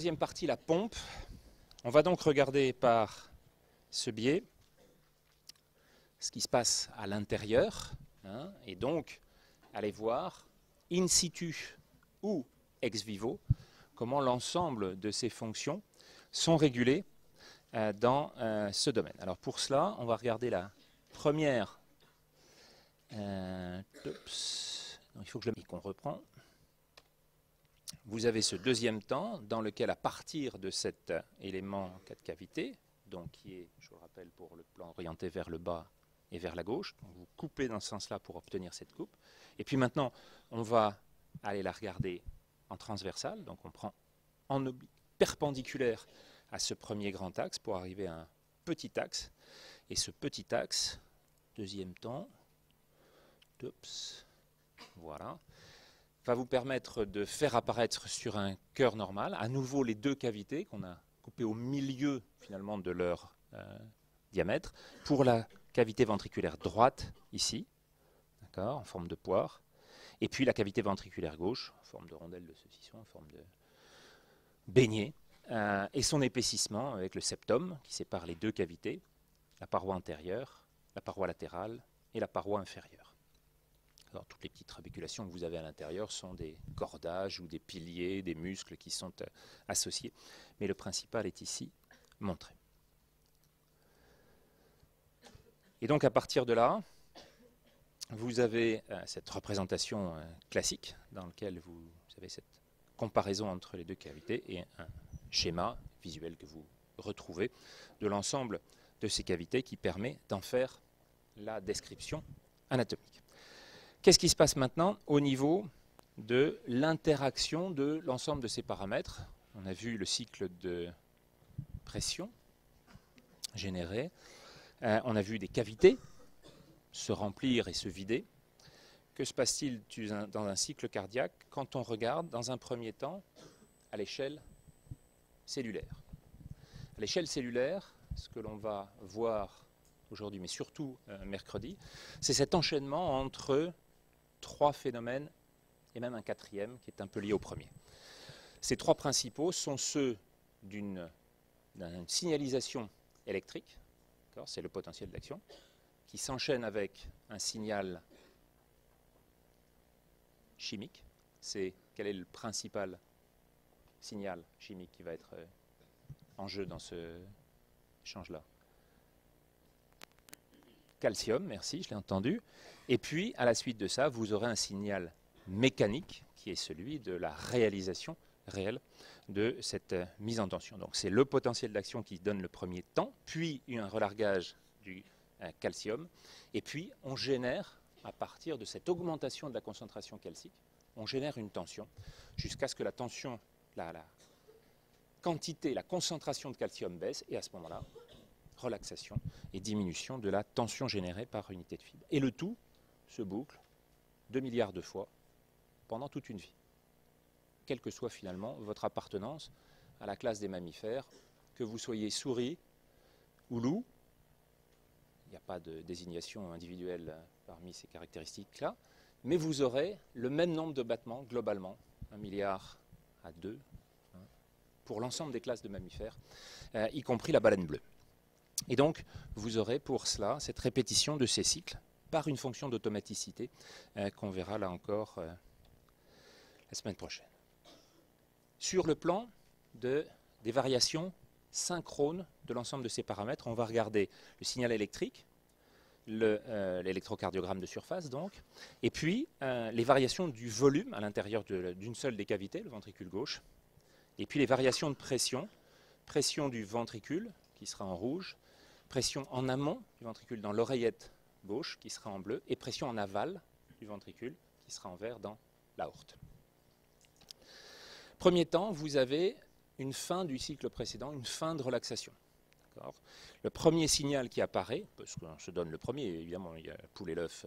deuxième partie, la pompe. On va donc regarder par ce biais ce qui se passe à l'intérieur, hein, et donc aller voir in situ ou ex vivo comment l'ensemble de ces fonctions sont régulées dans ce domaine. Alors pour cela, on va regarder la première. Il faut que je le mette, qu'on reprend. Vous avez ce deuxième temps dans lequel, à partir de cet élément 4 cavités, donc qui est, je vous le rappelle, pour le plan orienté vers le bas et vers la gauche, donc vous coupez dans ce sens-là pour obtenir cette coupe. Et puis maintenant, on va aller la regarder en transversale, donc on prend en perpendiculaire à ce premier grand axe pour arriver à un petit axe. Et ce petit axe, deuxième temps, voilà, va vous permettre de faire apparaître sur un cœur normal, à nouveau les deux cavités qu'on a coupées au milieu finalement de leur diamètre, pour la cavité ventriculaire droite ici, d'accord, en forme de poire, et puis la cavité ventriculaire gauche, en forme de rondelle de saucisson, en forme de beignet, et son épaississement avec le septum qui sépare les deux cavités, la paroi antérieure, la paroi latérale et la paroi inférieure. Alors, toutes les petites trabéculations que vous avez à l'intérieur sont des cordages ou des piliers, des muscles qui sont associés. Mais le principal est ici montré. Et donc à partir de là, vous avez cette représentation classique dans laquelle vous avez cette comparaison entre les deux cavités et un schéma visuel que vous retrouvez de l'ensemble de ces cavités qui permet d'en faire la description anatomique. Qu'est-ce qui se passe maintenant au niveau de l'interaction de l'ensemble de ces paramètres? On a vu le cycle de pression généré. On a vu des cavités se remplir et se vider. Que se passe-t-il dans un cycle cardiaque quand on regarde dans un premier temps à l'échelle cellulaire? À l'échelle cellulaire, ce que l'on va voir aujourd'hui, mais surtout mercredi, c'est cet enchaînement entre trois phénomènes et même un quatrième qui est un peu lié au premier. Ces trois principaux sont ceux d'une signalisation électrique, c'est le potentiel d'action, qui s'enchaîne avec un signal chimique. C'est quel est le principal signal chimique qui va être en jeu dans ce échange-là? Calcium, merci, je l'ai entendu. Et puis, à la suite de ça, vous aurez un signal mécanique qui est celui de la réalisation réelle de cette mise en tension. Donc, c'est le potentiel d'action qui donne le premier temps, puis un relargage du calcium. Et puis, on génère, à partir de cette augmentation de la concentration calcique, on génère une tension jusqu'à ce que la tension, la quantité, la concentration de calcium baisse. Et à ce moment-là, relaxation et diminution de la tension générée par unité de fibre. Et le tout se boucle 2 milliards de fois pendant toute une vie. Quelle que soit finalement votre appartenance à la classe des mammifères, que vous soyez souris ou loup, il n'y a pas de désignation individuelle parmi ces caractéristiques-là, mais vous aurez le même nombre de battements globalement, 1 milliard à 2, pour l'ensemble des classes de mammifères, y compris la baleine bleue. Et donc, vous aurez pour cela cette répétition de ces cycles par une fonction d'automaticité qu'on verra là encore la semaine prochaine. Sur le plan des variations synchrones de l'ensemble de ces paramètres, on va regarder le signal électrique, l'électrocardiogramme de surface donc, et puis les variations du volume à l'intérieur d'une seule des cavités, le ventricule gauche, et puis les variations de pression, pression du ventricule qui sera en rouge, pression en amont du ventricule dans l'oreillette gauche qui sera en bleu, et pression en aval du ventricule qui sera en vert dans l'aorte. Premier temps, vous avez une fin du cycle précédent, une fin de relaxation. Le premier signal qui apparaît, parce qu'on se donne le premier, évidemment, il y a la poule et l'œuf,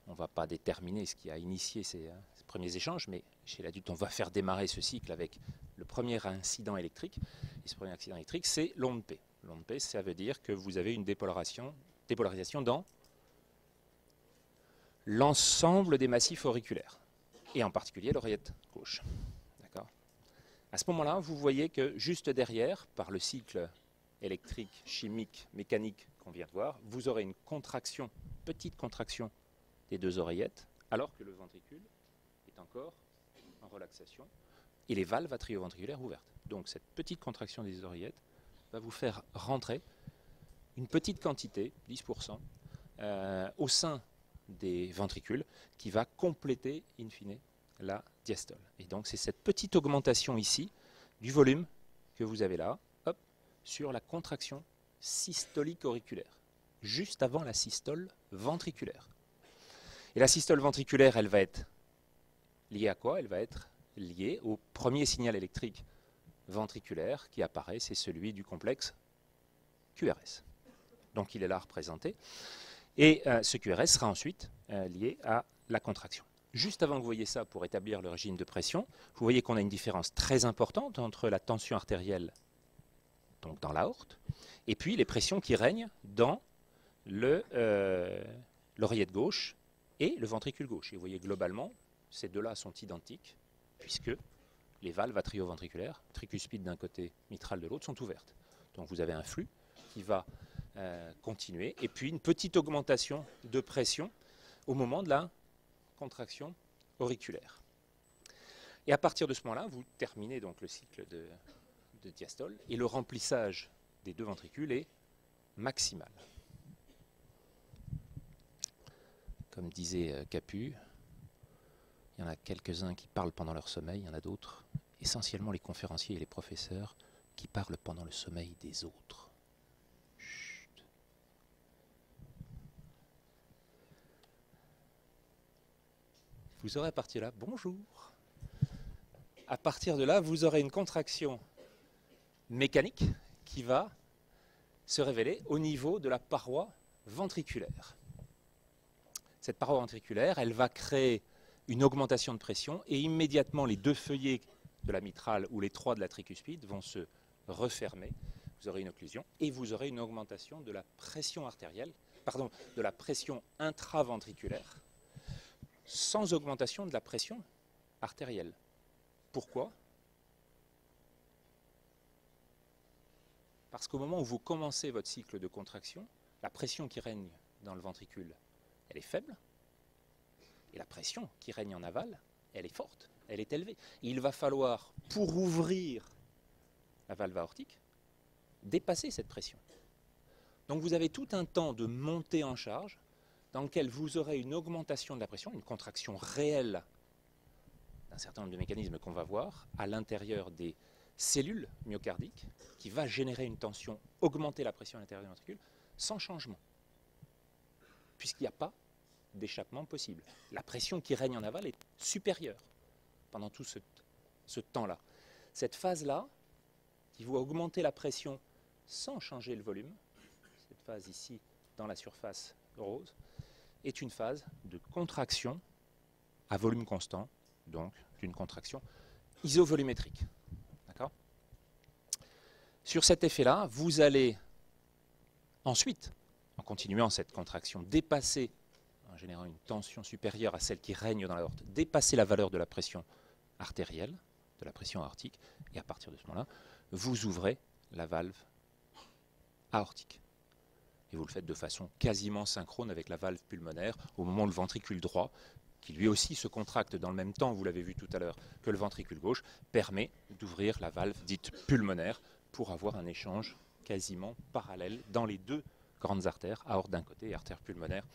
on ne va pas déterminer ce qui a initié ces premiers échanges, mais chez l'adulte, on va faire démarrer ce cycle avec le premier incident électrique. Et ce premier accident électrique, c'est l'onde P. L'onde P, ça veut dire que vous avez une dépolarisation dans l'ensemble des massifs auriculaires, et en particulier l'oreillette gauche. À ce moment-là, vous voyez que juste derrière, par le cycle électrique, chimique, mécanique qu'on vient de voir, vous aurez une contraction, petite contraction des deux oreillettes, alors que le ventricule est encore en relaxation et les valves atrioventriculaires ouvertes. Donc cette petite contraction des oreillettes va vous faire rentrer une petite quantité, 10%, au sein des ventricules qui va compléter, in fine, la diastole. Et donc c'est cette petite augmentation ici du volume que vous avez là, hop, sur la contraction systolique auriculaire, juste avant la systole ventriculaire. Et la systole ventriculaire, elle va être liée à quoi? Elle va être liée au premier signal électrique ventriculaire qui apparaît, c'est celui du complexe QRS. Donc il est là représenté. Et ce QRS sera ensuite lié à la contraction. Juste avant que vous voyez ça, pour établir le régime de pression, vous voyez qu'on a une différence très importante entre la tension artérielle, donc dans l'aorte, et puis les pressions qui règnent dans l'oreillette gauche et le ventricule gauche. Et vous voyez globalement, ces deux-là sont identiques, puisque les valves atrioventriculaires, tricuspide d'un côté, mitrale de l'autre, sont ouvertes. Donc vous avez un flux qui va continuer, et puis une petite augmentation de pression au moment de la contraction auriculaire. Et à partir de ce moment-là, vous terminez donc le cycle de diastole, et le remplissage des deux ventricules est maximal. Comme disait Capu, il y en a quelques-uns qui parlent pendant leur sommeil, il y en a d'autres, essentiellement les conférenciers et les professeurs, qui parlent pendant le sommeil des autres. Chut. Vous aurez à partir de là, bonjour. À partir de là, vous aurez une contraction mécanique qui va se révéler au niveau de la paroi ventriculaire. Cette paroi ventriculaire, elle va créer une augmentation de pression et immédiatement les deux feuillets de la mitrale ou les trois de la tricuspide vont se refermer. Vous aurez une occlusion et vous aurez une augmentation de la pression artérielle, pardon, de la pression intraventriculaire sans augmentation de la pression artérielle. Pourquoi? Parce qu'au moment où vous commencez votre cycle de contraction, la pression qui règne dans le ventricule, elle est faible, et la pression qui règne en aval, elle est forte, elle est élevée. Il va falloir, pour ouvrir la valve aortique, dépasser cette pression. Donc vous avez tout un temps de montée en charge dans lequel vous aurez une augmentation de la pression, une contraction réelle d'un certain nombre de mécanismes qu'on va voir à l'intérieur des cellules myocardiques qui va générer une tension, augmenter la pression à l'intérieur du ventricule sans changement, puisqu'il n'y a pas d'échappement possible. La pression qui règne en aval est supérieure pendant tout ce temps-là. Cette phase-là, qui va augmenter la pression sans changer le volume, cette phase ici dans la surface rose, est une phase de contraction à volume constant, donc d'une contraction isovolumétrique. D'accord ? Sur cet effet-là, vous allez ensuite, en continuant cette contraction, dépasser, en générant une tension supérieure à celle qui règne dans l'aorte, dépasser la valeur de la pression artérielle, de la pression aortique, et à partir de ce moment-là, vous ouvrez la valve aortique. Et vous le faites de façon quasiment synchrone avec la valve pulmonaire au moment où le ventricule droit, qui lui aussi se contracte dans le même temps, vous l'avez vu tout à l'heure, que le ventricule gauche, permet d'ouvrir la valve dite pulmonaire pour avoir un échange quasiment parallèle dans les deux grandes artères, aorte d'un côté et artère pulmonaire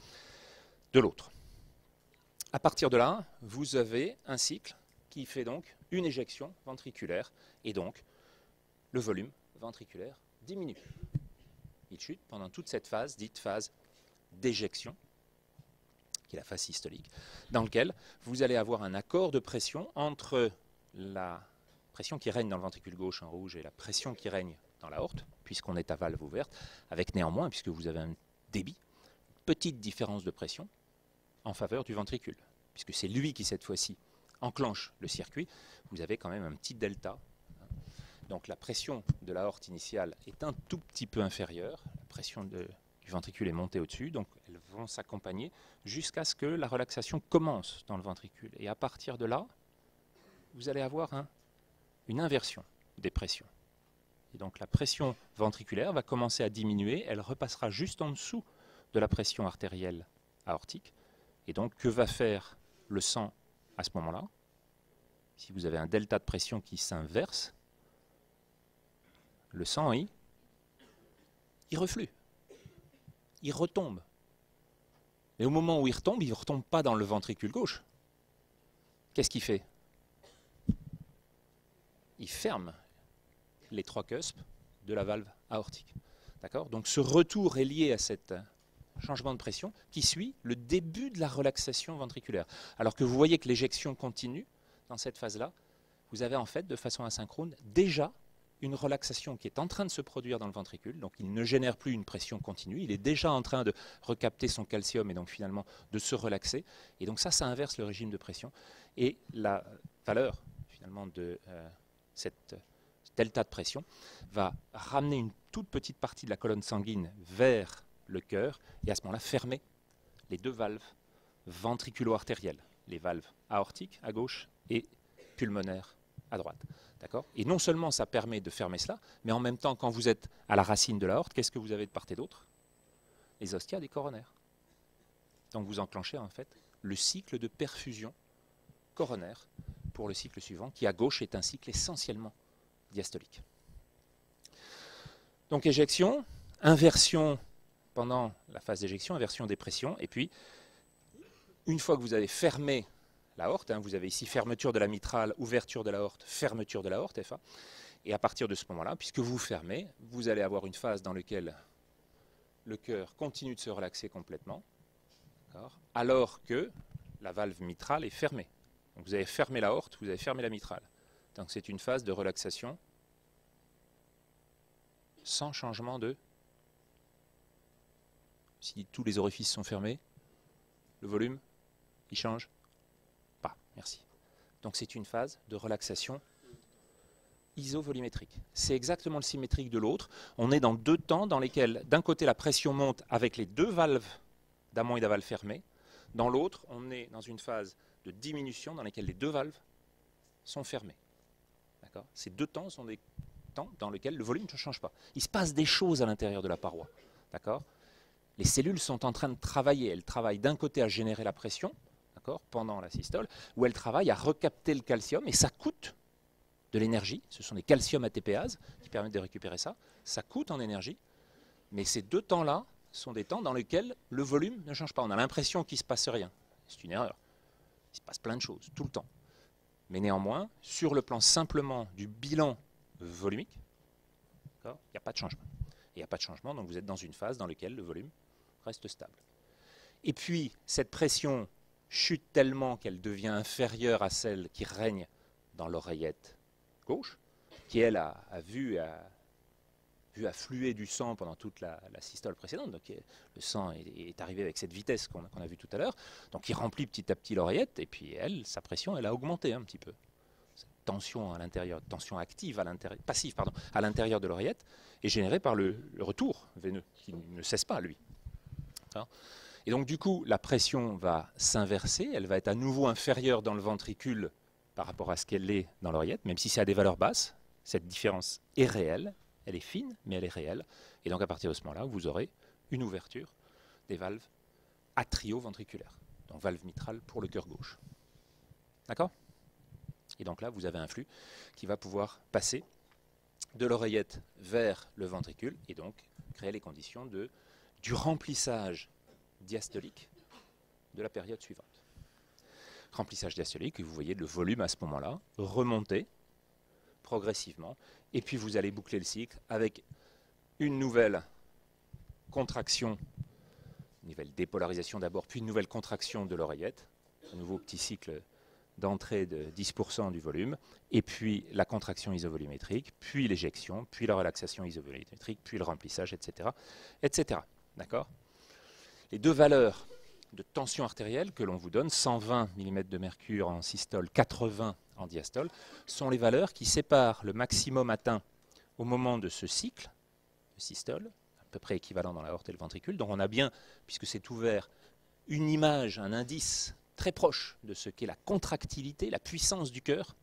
de l'autre. À partir de là, vous avez un cycle qui fait donc une éjection ventriculaire et donc le volume ventriculaire diminue. Il chute pendant toute cette phase, dite phase d'éjection, qui est la phase systolique, dans laquelle vous allez avoir un accord de pression entre la pression qui règne dans le ventricule gauche en rouge et la pression qui règne dans l'aorte, puisqu'on est à valve ouverte, avec néanmoins, puisque vous avez un débit, petite différence de pression en faveur du ventricule, puisque c'est lui qui, cette fois-ci, enclenche le circuit, vous avez quand même un petit delta. Donc la pression de l'aorte initiale est un tout petit peu inférieure, la pression du ventricule est montée au-dessus, donc elles vont s'accompagner jusqu'à ce que la relaxation commence dans le ventricule. Et à partir de là, vous allez avoir un une inversion des pressions. Et donc la pression ventriculaire va commencer à diminuer, elle repassera juste en dessous de la pression artérielle aortique. Et donc que va faire le sang à ce moment-là? Si vous avez un delta de pression qui s'inverse, le sang, il reflue, il retombe. Mais au moment où il ne retombe pas dans le ventricule gauche. Qu'est-ce qu'il fait? Il ferme les trois cuspes de la valve aortique. D'accord? Donc ce retour est lié à cet changement de pression qui suit le début de la relaxation ventriculaire. Alors que vous voyez que l'éjection continue dans cette phase-là, vous avez en fait, de façon asynchrone, déjà une relaxation qui est en train de se produire dans le ventricule. Donc il ne génère plus une pression continue, il est déjà en train de recapter son calcium et donc finalement de se relaxer. Et donc ça inverse le régime de pression. Et la valeur finalement de cette delta de pression va ramener une toute petite partie de la colonne sanguine vers le cœur et à ce moment-là fermer les deux valves ventriculo-artérielles, les valves aortiques à gauche et pulmonaires à droite. D'accord ? Et non seulement ça permet de fermer cela, mais en même temps, quand vous êtes à la racine de l'aorte, qu'est-ce que vous avez de part et d'autre? Les ostiades et coronaires. Donc vous enclenchez en fait le cycle de perfusion coronaire pour le cycle suivant, qui à gauche est un cycle essentiellement diastolique. Donc éjection, inversion pendant la phase d'éjection, inversion des pressions, et puis une fois que vous avez fermé l'aorte, vous avez ici fermeture de la mitrale, ouverture de l'aorte, fermeture de l'aorte, FA, et à partir de ce moment-là, puisque vous fermez, vous allez avoir une phase dans laquelle le cœur continue de se relaxer complètement, alors que la valve mitrale est fermée. Donc vous avez fermé l'aorte, vous avez fermé la mitrale. Donc c'est une phase de relaxation sans changement de... Si tous les orifices sont fermés, le volume, il change pas. Merci. Donc c'est une phase de relaxation isovolumétrique. C'est exactement le symétrique de l'autre. On est dans deux temps dans lesquels, d'un côté, la pression monte avec les deux valves d'amont et d'aval fermées. Dans l'autre, on est dans une phase de diminution dans laquelle les deux valves sont fermées. Ces deux temps sont des temps dans lesquels le volume ne change pas. Il se passe des choses à l'intérieur de la paroi. Les cellules sont en train de travailler. Elles travaillent d'un côté à générer la pression pendant la systole, où elles travaillent à recapter le calcium, et ça coûte de l'énergie. Ce sont des calcium ATPases qui permettent de récupérer ça. Ça coûte en énergie, mais ces deux temps-là sont des temps dans lesquels le volume ne change pas. On a l'impression qu'il ne se passe rien. C'est une erreur. Il se passe plein de choses, tout le temps. Mais néanmoins, sur le plan simplement du bilan volumique, il n'y a pas de changement. Il n'y a pas de changement, donc vous êtes dans une phase dans laquelle le volume reste stable. Et puis, cette pression chute tellement qu'elle devient inférieure à celle qui règne dans l'oreillette gauche, qui elle a vu affluer du sang pendant toute la systole précédente. Donc le sang est arrivé avec cette vitesse qu'on a vue tout à l'heure. Donc il remplit petit à petit l'oreillette, et puis sa pression, elle a augmenté un petit peu. Cette tension à l'intérieur, tension active passive à l'intérieur de l'oreillette est générée par le retour veineux, qui ne cesse pas, lui. Et donc du coup, la pression va s'inverser, elle va être à nouveau inférieure dans le ventricule par rapport à ce qu'elle est dans l'oreillette, même si c'est à des valeurs basses. Cette différence est réelle, elle est fine, mais elle est réelle. Et donc à partir de ce moment-là, vous aurez une ouverture des valves atrio-ventriculaires, donc valve mitrale pour le cœur gauche. D'accord? Et donc là, vous avez un flux qui va pouvoir passer de l'oreillette vers le ventricule et donc créer les conditions du remplissage diastolique de la période suivante. Remplissage diastolique, et vous voyez le volume à ce moment-là remonter progressivement, et puis vous allez boucler le cycle avec une nouvelle contraction, une nouvelle dépolarisation d'abord, puis une nouvelle contraction de l'oreillette, un nouveau petit cycle d'entrée de 10% du volume, et puis la contraction isovolumétrique, puis l'éjection, puis la relaxation isovolumétrique, puis le remplissage, etc. etc. D'accord ? Les deux valeurs de tension artérielle que l'on vous donne, 120 mm de mercure en systole, 80 en diastole, sont les valeurs qui séparent le maximum atteint au moment de ce cycle de systole, à peu près équivalent dans l'aorte et le ventricule. Donc on a bien, puisque c'est ouvert, une image, un indice très proche de ce qu'est la contractilité, la puissance du cœur,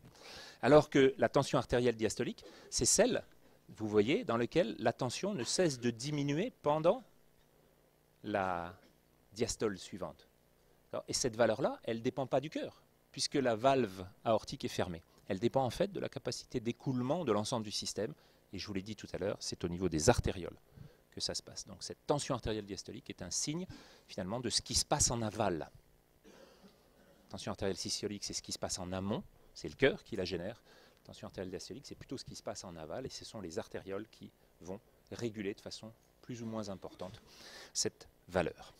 Alors que la tension artérielle diastolique, c'est celle, vous voyez, dans laquelle la tension ne cesse de diminuer pendant la diastole suivante. Et cette valeur-là, elle ne dépend pas du cœur, puisque la valve aortique est fermée. Elle dépend en fait de la capacité d'écoulement de l'ensemble du système. Et je vous l'ai dit tout à l'heure, c'est au niveau des artérioles que ça se passe. Donc cette tension artérielle diastolique est un signe finalement de ce qui se passe en aval. La tension artérielle systolique, c'est ce qui se passe en amont, c'est le cœur qui la génère. La tension artérielle diastolique, c'est plutôt ce qui se passe en aval, et ce sont les artérioles qui vont réguler de façon plus ou moins importante cette valeur.